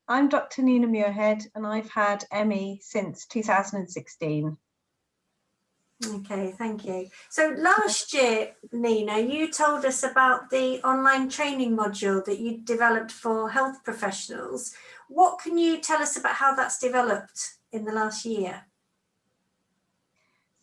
I'm Dr Nina Muirhead and I've had ME since 2016. Okay, thank you. So last year, Nina, you told us about the online training module that you developed for health professionals. What can you tell us about how that's developed in the last year?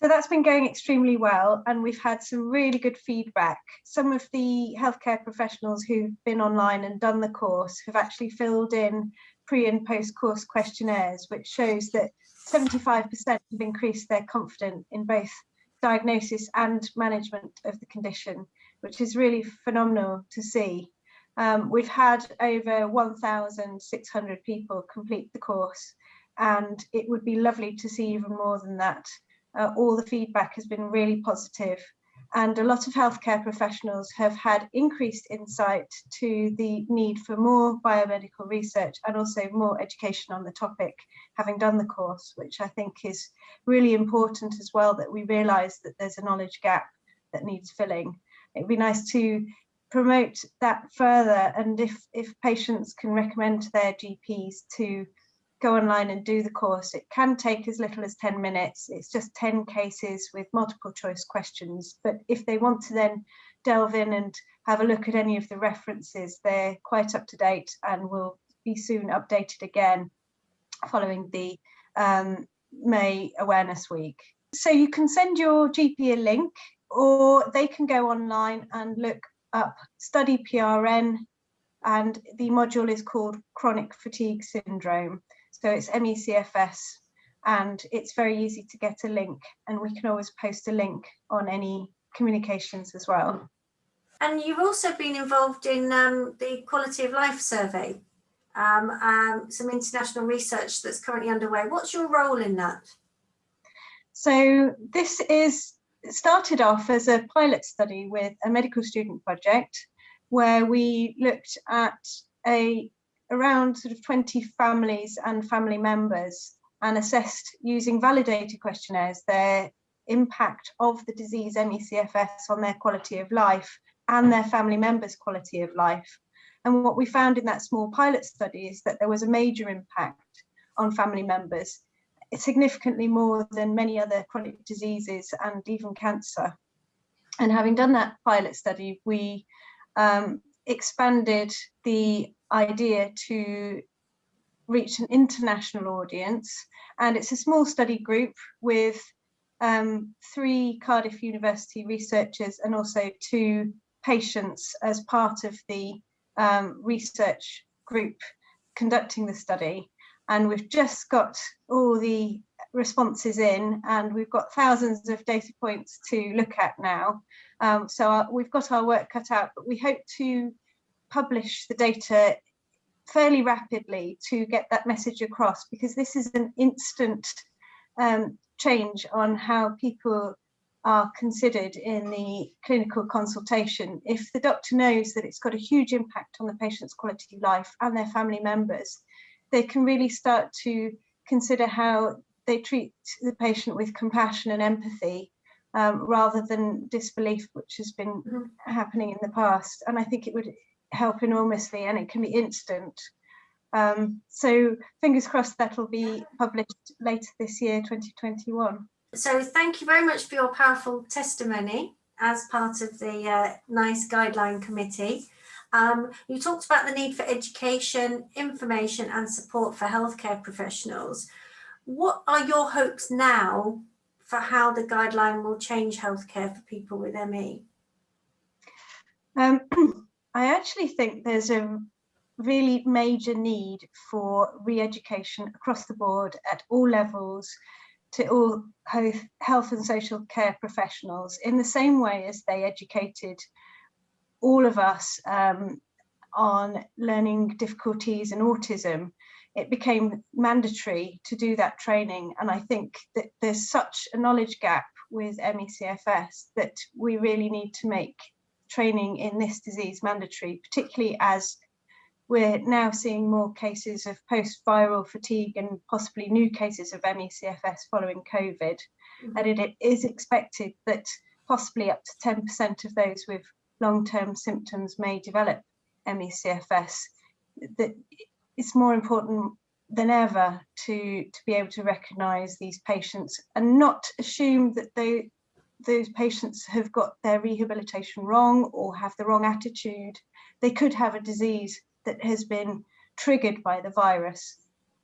So that's been going extremely well and we've had some really good feedback. Some of the healthcare professionals who've been online and done the course have actually filled in pre and post course questionnaires, which shows that 75% have increased their confidence in both diagnosis and management of the condition, which is really phenomenal to see. We've had over 1,600 people complete the course and it would be lovely to see even more than that. All the feedback has been really positive and a lot of healthcare professionals have had increased insight to the need for more biomedical research and also more education on the topic, having done the course, which I think is really important as well, that we realise that there's a knowledge gap that needs filling. It'd be nice to promote that further, and if patients can recommend to their GPs to go online and do the course. It can take as little as 10 minutes. It's just 10 cases with multiple choice questions. But if they want to then delve in and have a look at any of the references, they're quite up to date and will be soon updated again following the May Awareness Week. So you can send your GP a link, or they can go online and look up Study PRN, and the module is called Chronic Fatigue Syndrome. So it's MECFS, and it's very easy to get a link, and we can always post a link on any communications as well. And you've also been involved in the Quality of Life Survey, some international research that's currently underway. What's your role in that? So this started off as a pilot study with a medical student project, where we looked at around sort of 20 families and family members and assessed using validated questionnaires their impact of the disease MECFS on their quality of life and their family members' quality of life. And what we found in that small pilot study is that there was a major impact on family members, significantly more than many other chronic diseases and even cancer. And having done that pilot study, we expanded the idea to reach an international audience, and it's a small study group with 3 Cardiff University researchers and also 2 patients as part of the research group conducting the study. And we've just got all the responses in, and we've got thousands of data points to look at now. So we've got our work cut out, but we hope to publish the data fairly rapidly to get that message across, because this is an instant change on how people are considered in the clinical consultation. If the doctor knows that it's got a huge impact on the patient's quality of life and their family members, they can really start to consider how they treat the patient with compassion and empathy, rather than disbelief, which has been happening in the past. And I think it would help enormously, and it can be instant. So fingers crossed that'll be published later this year, 2021. So thank you very much for your powerful testimony as part of the NICE Guideline Committee. You talked about the need for education, information and support for healthcare professionals. What are your hopes now for how the guideline will change healthcare for people with ME? I actually think there's a really major need for re-education across the board at all levels to all health and social care professionals, in the same way as they educated all of us on learning difficulties and autism. It became mandatory to do that training, and I think that there's such a knowledge gap with MECFS that we really need to make training in this disease mandatory, particularly as we're now seeing more cases of post-viral fatigue and possibly new cases of MECFS following COVID. And it is expected that possibly up to 10% of those with long-term symptoms may develop MECFS. That it's more important than ever to be able to recognise these patients and not assume that those patients have got their rehabilitation wrong or have the wrong attitude. They could have a disease that has been triggered by the virus,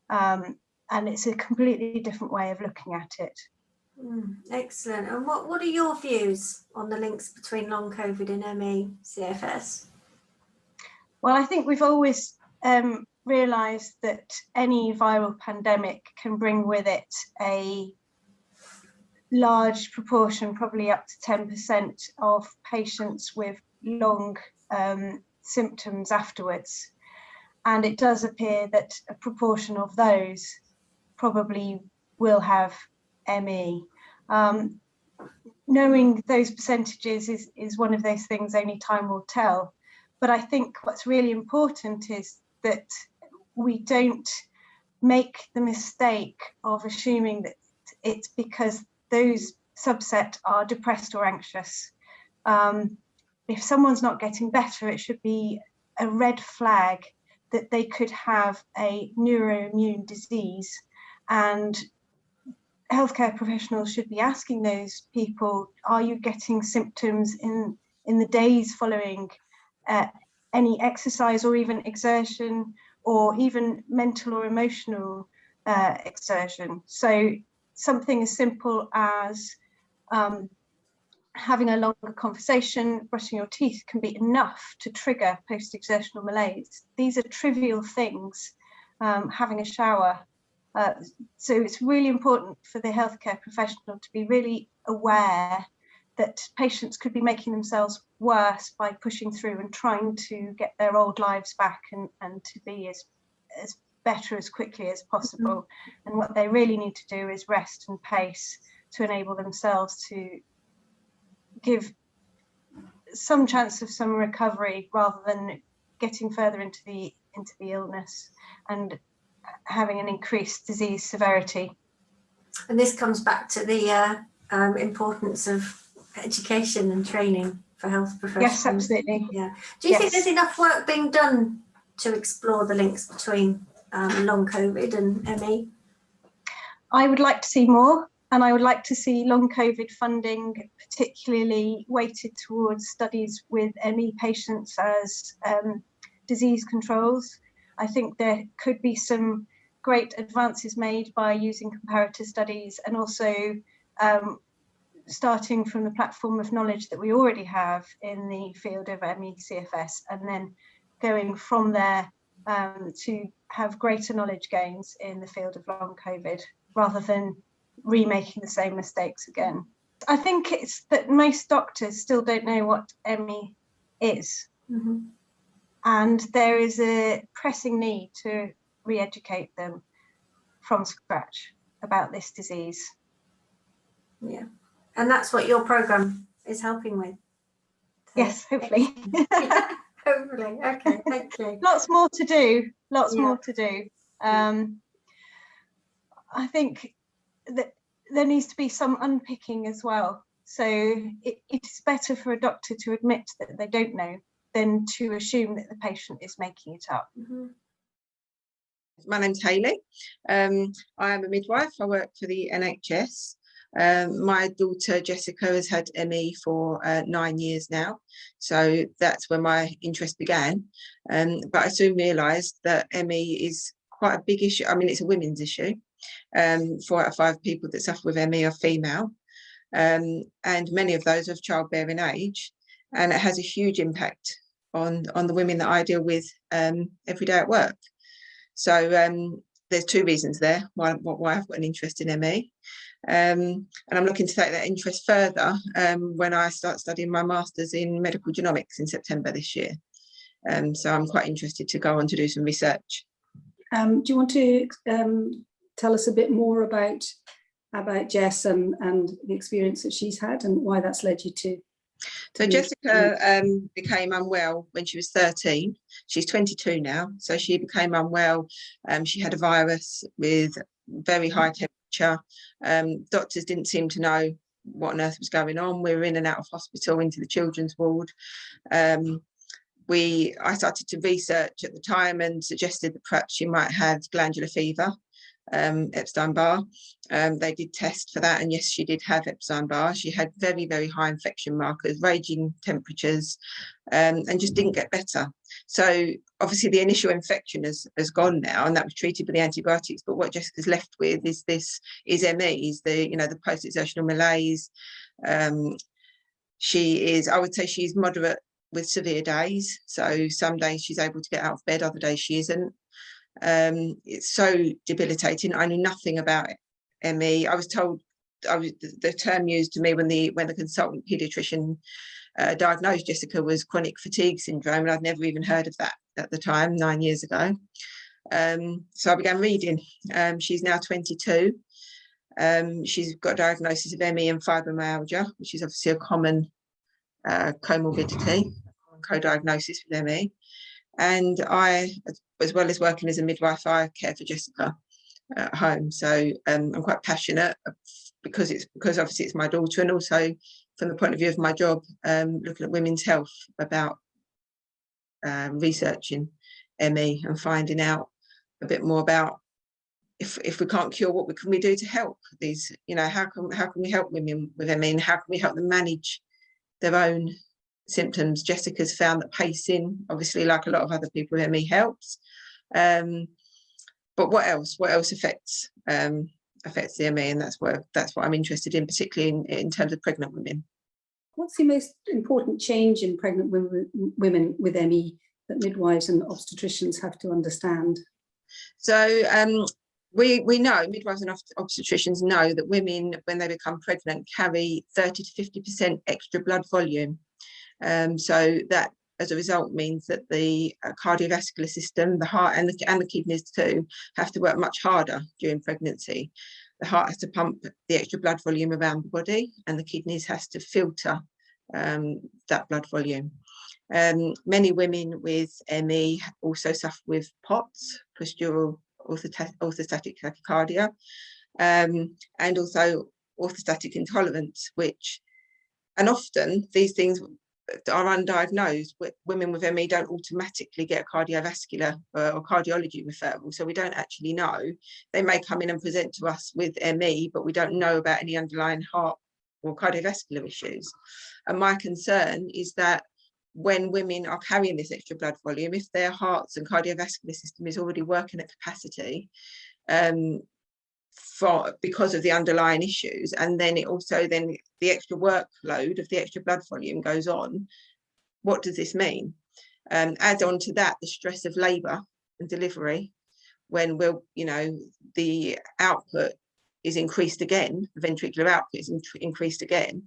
and it's a completely different way of looking at it. Excellent. And what are your views on the links between long COVID and ME CFS? Well, I think we've always realised that any viral pandemic can bring with it a large proportion, probably up to 10% of patients with long symptoms afterwards. And it does appear that a proportion of those probably will have ME. Knowing those percentages is one of those things only time will tell. But I think what's really important is that we don't make the mistake of assuming that it's because those subset are depressed or anxious. If someone's not getting better, it should be a red flag that they could have a neuroimmune disease, and healthcare professionals should be asking those people, are you getting symptoms in the days following any exercise or even exertion, or even mental or emotional exertion? So something as simple as having a longer conversation, brushing your teeth can be enough to trigger post-exertional malaise. These are trivial things, having a shower. So it's really important for the healthcare professional to be really aware that patients could be making themselves worse by pushing through and trying to get their old lives back and to be as better as quickly as possible. And what they really need to do is rest and pace to enable themselves to give some chance of some recovery rather than getting further into the illness and having an increased disease severity. And this comes back to the importance of education and training for health professionals. Yes, absolutely. Yeah. Do you think there's enough work being done to explore the links between long COVID and ME? I would like to see more, and I would like to see long COVID funding particularly weighted towards studies with ME patients as disease controls. I think there could be some great advances made by using comparator studies, and also starting from the platform of knowledge that we already have in the field of ME CFS, and then going from there to have greater knowledge gains in the field of long COVID, rather than remaking the same mistakes again. I think it's that most doctors still don't know what ME is. And there is a pressing need to re-educate them from scratch about this disease. Yeah, and that's what your programme is helping with. So, yes, hopefully. Hopefully, okay, thank you. Lots more to do, more to do. I think that there needs to be some unpicking as well. So it's better for a doctor to admit that they don't know than to assume that the patient is making it up. My name's Hayley. I am a midwife. I work for the NHS. My daughter Jessica has had ME for 9 years now, so that's where my interest began. But I soon realised that ME is quite a big issue. I mean, it's a women's issue. 4 out of 5 people that suffer with ME are female, and many of those are of childbearing age, and it has a huge impact on the women that I deal with every day at work. So there's 2 reasons there why I've got an interest in ME, and I'm looking to take that interest further when I start studying my master's in medical genomics in September this year. So I'm quite interested to go on to do some research. Do you want to tell us a bit more about Jess and the experience that she's had and why that's led you to? So Jessica became unwell when she was 13. She's 22 now. So she became unwell. She had a virus with very high temperature. Doctors didn't seem to know what on earth was going on. We were in and out of hospital, into the children's ward. I started to research at the time and suggested that perhaps she might have glandular fever, Epstein-Barr. They did test for that, and yes, she did have Epstein-Barr. She had very, very high infection markers, raging temperatures, and just didn't get better. So obviously the initial infection has gone now, and that was treated with the antibiotics. But what Jessica's left with is ME, is the post-exertional malaise. I would say she's moderate with severe days. So some days she's able to get out of bed, other days she isn't. It's so debilitating. I knew nothing about ME. I was told, the term used to me when the consultant paediatrician diagnosed Jessica was chronic fatigue syndrome, and I'd never even heard of that at the time, 9 years ago. So I began reading. She's now 22. She's got a diagnosis of ME and fibromyalgia, which is obviously a common comorbidity, co-diagnosis with ME. And I, as well as working as a midwife, I care for Jessica at home. So I'm quite passionate because obviously it's my daughter, and also from the point of view of my job, looking at women's health, about researching ME and finding out a bit more about if we can't cure, what can we do to help these, how can we help women with ME, and how can we help them manage their own symptoms. Jessica's found that pacing, obviously, like a lot of other people with ME, helps. But what else affects the ME, and that's what I'm interested in, particularly in terms of pregnant women. What's the most important change in pregnant women with ME that midwives and obstetricians have to understand? So we know, midwives and obstetricians know, that women, when they become pregnant, carry 30 to 50% extra blood volume. So that, as a result, means that the cardiovascular system, the heart and the kidneys too, have to work much harder during pregnancy. The heart has to pump the extra blood volume around the body, and the kidneys has to filter that blood volume. Many women with ME also suffer with POTS, postural orthostatic tachycardia, and also orthostatic intolerance, and often these things are undiagnosed. Women with ME don't automatically get a cardiovascular or cardiology referral, so we don't actually know. They may come in and present to us with ME, but we don't know about any underlying heart or cardiovascular issues. And my concern is that when women are carrying this extra blood volume, if their hearts and cardiovascular system is already working at capacity, because of the underlying issues, and then the extra workload of the extra blood volume goes on, what does this mean? Add on to that the stress of labour and delivery, when the output is increased again, the ventricular output is increased again,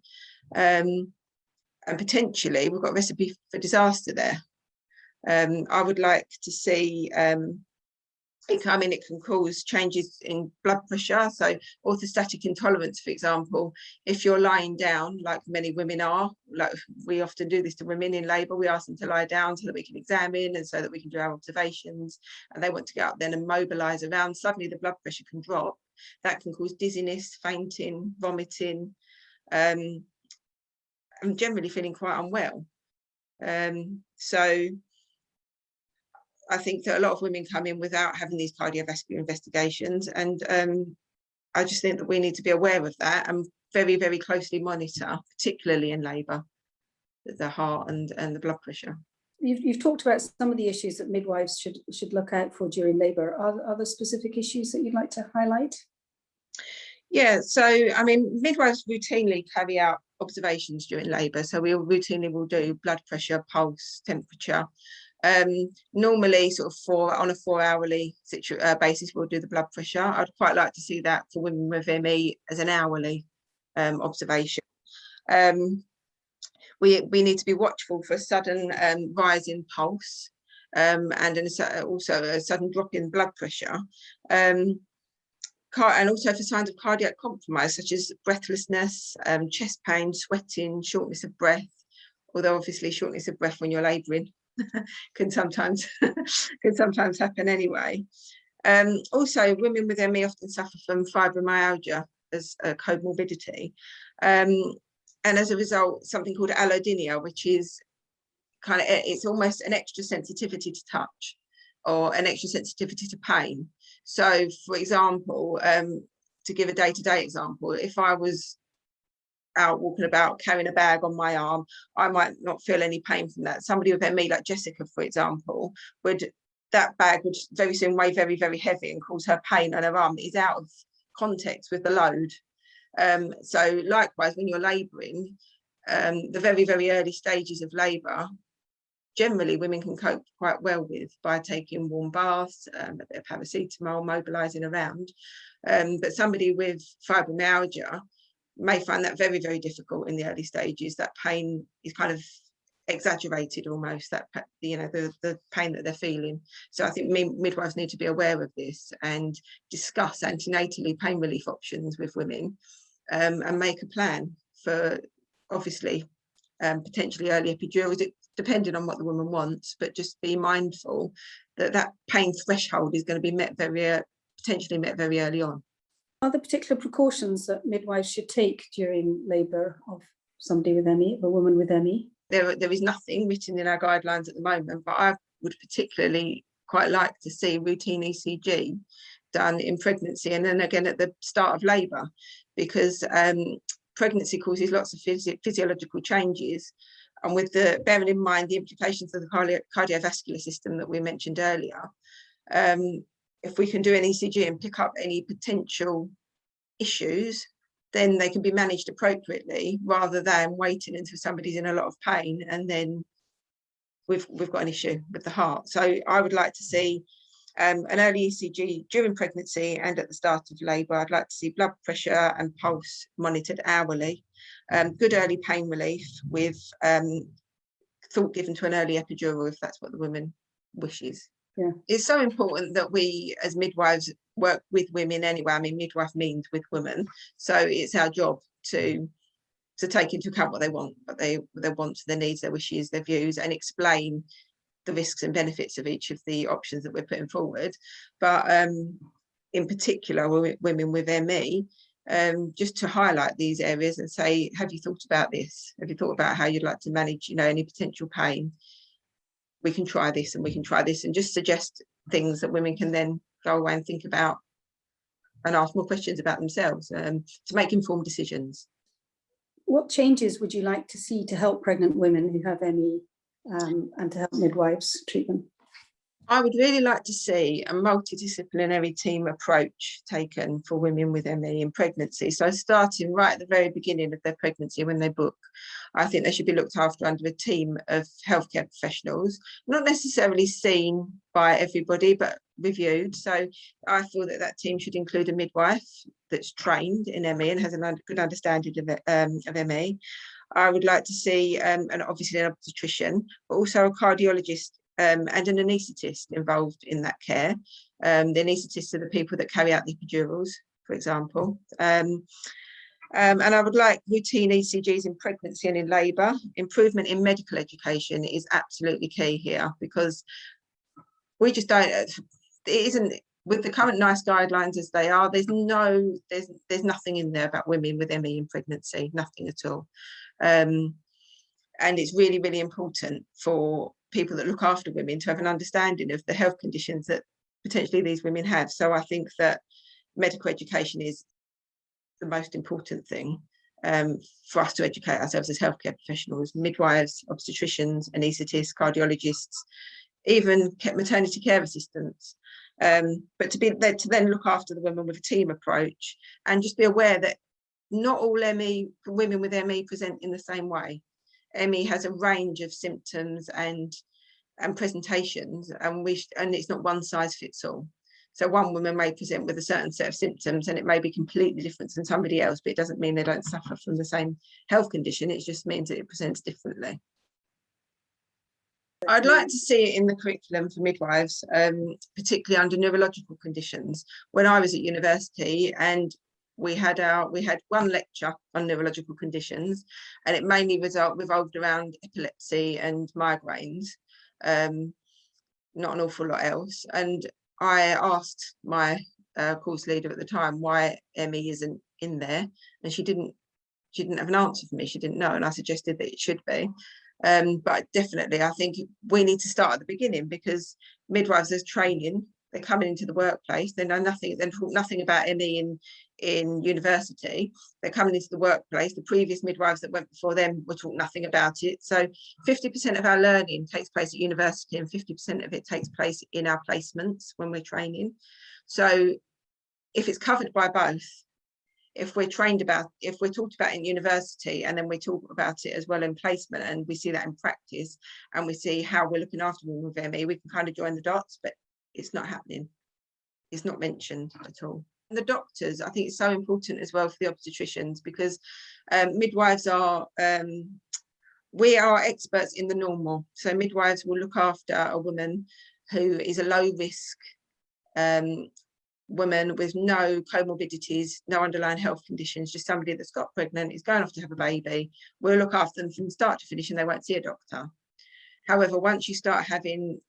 and potentially we've got a recipe for disaster there. I would like to see it can cause changes in blood pressure. So orthostatic intolerance, for example, if you're lying down, like many women are, like we often do this to women in labour, we ask them to lie down so that we can examine and so that we can do our observations, and they want to get up then and mobilise around, suddenly the blood pressure can drop. That can cause dizziness, fainting, vomiting, and generally feeling quite unwell. So I think that a lot of women come in without having these cardiovascular investigations, and I just think that we need to be aware of that and very, very closely monitor, particularly in labour, the heart and the blood pressure. You've talked about some of the issues that midwives should look out for during labour. Are there specific issues that you'd like to highlight? Yeah, so I mean, midwives routinely carry out observations during labour. So we routinely will do blood pressure, pulse, temperature. Normally sort of on a 4-hourly basis we'll do the blood pressure. I'd quite like to see that for women with ME as an hourly observation. We need to be watchful for a sudden rise in pulse and also a sudden drop in blood pressure, and also for signs of cardiac compromise such as breathlessness, chest pain, sweating, shortness of breath, although obviously shortness of breath when you're labouring can sometimes happen anyway. Also, women with ME often suffer from fibromyalgia as a comorbidity, and as a result, something called allodynia, which is kind of, it's almost an extra sensitivity to touch or an extra sensitivity to pain. So for example, to give a day-to-day example, if I was out walking about carrying a bag on my arm, I might not feel any pain from that. Somebody with ME, like Jessica, for example, that bag would very soon weigh very, very heavy and cause her pain on her arm. It is out of context with the load. So likewise, when you're labouring, the very, very early stages of labour, generally women can cope quite well with by taking warm baths, a bit of paracetamol, mobilising around. But somebody with fibromyalgia may find that very, very difficult in the early stages. That pain is kind of exaggerated almost, that, you know, the pain that they're feeling. So I think midwives need to be aware of this and discuss antenatally pain relief options with women, and make a plan for, obviously, potentially early epidurals, depending on what the woman wants, but just be mindful that that pain threshold is going to be met potentially met very early on. Are there particular precautions that midwives should take during labour of somebody with ME, of a woman with ME? There is nothing written in our guidelines at the moment, but I would particularly quite like to see routine ECG done in pregnancy and then again at the start of labour, because pregnancy causes lots of physiological changes, and with the bearing in mind the implications of the cardiovascular system that we mentioned earlier, if we can do an ECG and pick up any potential issues, then they can be managed appropriately rather than waiting until somebody's in a lot of pain and then we've got an issue with the heart. So I would like to see an early ECG during pregnancy and at the start of labour. I'd like to see blood pressure and pulse monitored hourly, good early pain relief with thought given to an early epidural if that's what the woman wishes. Yeah. It's so important that we as midwives work with women anyway. I mean, midwife means with women, so it's our job to take into account what they want, their needs, their wishes, their views, and explain the risks and benefits of each of the options that we're putting forward. But in particular, women with ME, just to highlight these areas and say, have you thought about this? Have you thought about how you'd like to manage, you know, any potential pain? We can try this and we can try this, and just suggest things that women can then go away and think about and ask more questions about themselves to make informed decisions. What changes would you like to see to help pregnant women who have ME and to help midwives treat them? I would really like to see a multidisciplinary team approach taken for women with ME in pregnancy. So starting right at the very beginning of their pregnancy when they book, I think they should be looked after under a team of healthcare professionals, not necessarily seen by everybody, but reviewed. So I feel that that team should include a midwife that's trained in ME and has a good understanding of ME. I would like to see, and obviously an obstetrician, but also a cardiologist and an anaesthetist involved in that care. The anaesthetists are the people that carry out the epidurals, for example. And I would like routine ECGs in pregnancy and in labour. Improvement in medical education is absolutely key here, because we just don't, it isn't, with the current NICE guidelines as they are, there's nothing in there about women with ME in pregnancy, nothing at all. And it's really, really important for people that look after women to have an understanding of the health conditions that potentially these women have. So I think that medical education is the most important thing for us to educate ourselves as healthcare professionals, midwives, obstetricians, anaesthetists, cardiologists, even maternity care assistants. But to be there to then look after the women with a team approach, and just be aware that not all women with ME present in the same way. ME has a range of symptoms and presentations, and it's not one size fits all. So one woman may present with a certain set of symptoms and it may be completely different than somebody else, but it doesn't mean they don't suffer from the same health condition. It just means that it presents differently. I'd like to see it in the curriculum for midwives, particularly under neurological conditions. When I was at university, and we had one lecture on neurological conditions, and it mainly revolved around epilepsy and migraines, not an awful lot else. And I asked my course leader at the time why ME isn't in there, and she didn't have an answer for me. She didn't know, and I suggested that it should be. But definitely, I think we need to start at the beginning, because midwives as training, they're coming into the workplace, they know nothing, they talk nothing about ME in university. They're coming into the workplace. The previous midwives that went before them were taught nothing about it. So 50% of our learning takes place at university, and 50% of it takes place in our placements when we're training. So if it's covered by both, if we're trained about, if we're talked about in university, and then we talk about it as well in placement, and we see that in practice, and we see how we're looking after women with ME, we can kind of join the dots, but it's not happening. It's not mentioned at all. And the doctors, I think it's so important as well for the obstetricians, because midwives are, we are experts in the normal. So midwives will look after a woman who is a low risk woman with no comorbidities, no underlying health conditions, just somebody that's got pregnant, is going off to have a baby. We'll look after them from start to finish, and they won't see a doctor. However, once you start having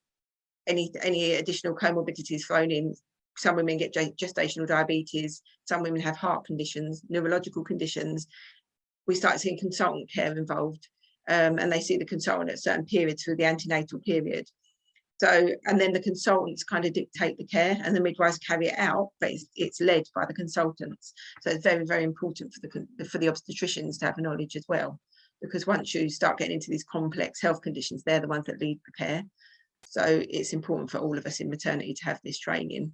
any additional comorbidities thrown in, some women get gestational diabetes, some women have heart conditions, neurological conditions, we start seeing consultant care involved, and they see the consultant at certain periods through the antenatal period. So, and then the consultants kind of dictate the care, and the midwives carry it out, but it's led by the consultants. So it's very, very important for the obstetricians to have knowledge as well, because once you start getting into these complex health conditions, they're the ones that lead the care. So it's important for all of us in maternity to have this training.